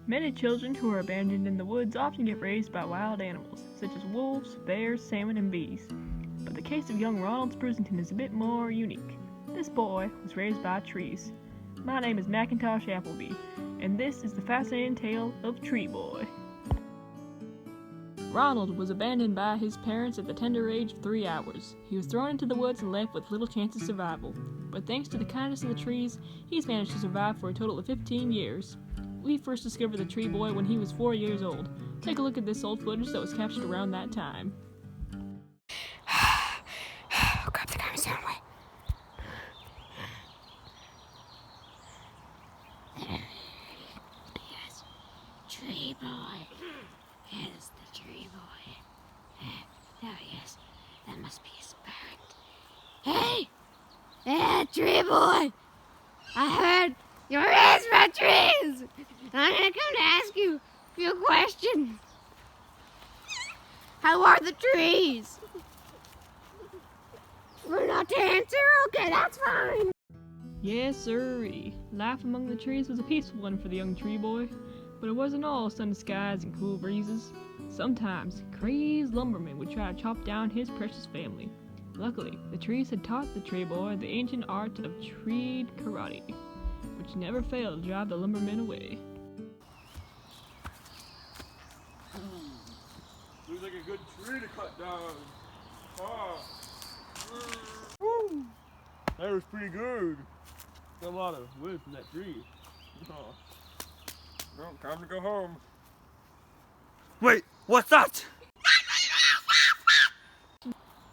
Many children who are abandoned in the woods often get raised by wild animals, such as wolves, bears, salmon, and bees. But the case of young Ronald Sprucington is a bit more unique. This boy was raised by trees. My name is Macintosh Applebee, and this is the fascinating tale of Tree Boy. Ronald was abandoned by his parents at the tender age of 3 hours. He was thrown into the woods and left with little chance of survival. But thanks to the kindness of the trees, he's managed to survive for a total of 15 years. We first discovered the Tree Boy when he was 4 years old. Take a look at this old footage that was captured around that time. Grab the camera sound way. Yes, Tree Boy. Yes, the Tree Boy. There he is. That must be his parent. Hey! Hey, Tree Boy! I heard you raised my trees! I'm gonna come to ask you a few questions. How are the trees? We're not to answer? Okay, that's fine. Yes, sirree. Life among the trees was a peaceful one for the young Tree Boy, but it wasn't all sunny skies and cool breezes. Sometimes, crazed lumbermen would try to chop down his precious family. Luckily, the trees had taught the Tree Boy the ancient art of treed karate, which never failed to drive the lumbermen away. Looks like a good tree to cut down. Woo! That was pretty good. Got a lot of wood from that tree. Well, time to go home. Wait, what's that?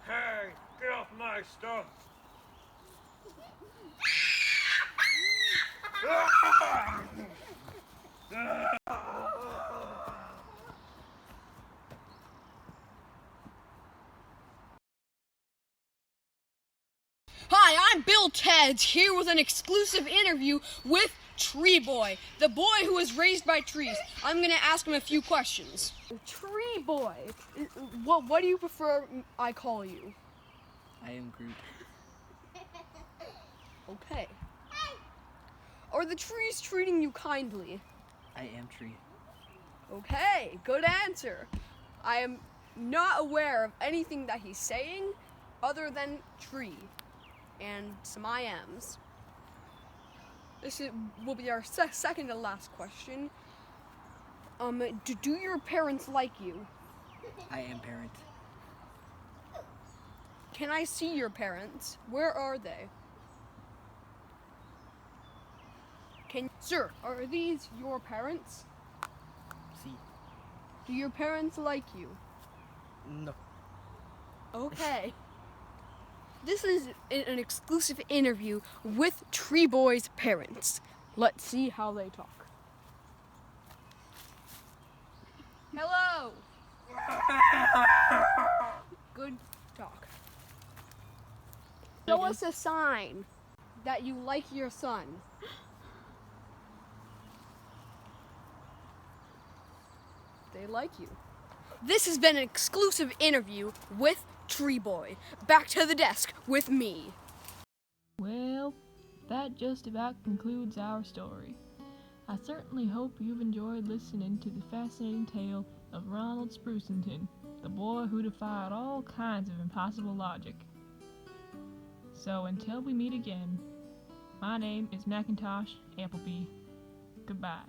Hey, get off my stuff! Hi, I'm Bill Teds, here with an exclusive interview with Tree Boy, the boy who was raised by trees. I'm going to ask him a few questions. Tree Boy, what do you prefer I call you? I am Groot. Okay. Are the trees treating you kindly? I am Tree. Okay, good answer. I am not aware of anything that he's saying other than tree and some I ams. Will be our second to last question. Do your parents like you? I am parent. Can I see your parents? Where are they? Sir, are these your parents? See. Do your parents like you? No. Okay. This is an exclusive interview with Tree Boy's parents. Let's see how they talk. Hello. Good talk. Show us a sign that you like your son. They like you. This has been an exclusive interview with Tree Boy. Back to the desk with me. Well, that just about concludes our story. I certainly hope you've enjoyed listening to the fascinating tale of Ronald Sprucington, the boy who defied all kinds of impossible logic. So until we meet again, my name is Macintosh Applebee. Goodbye.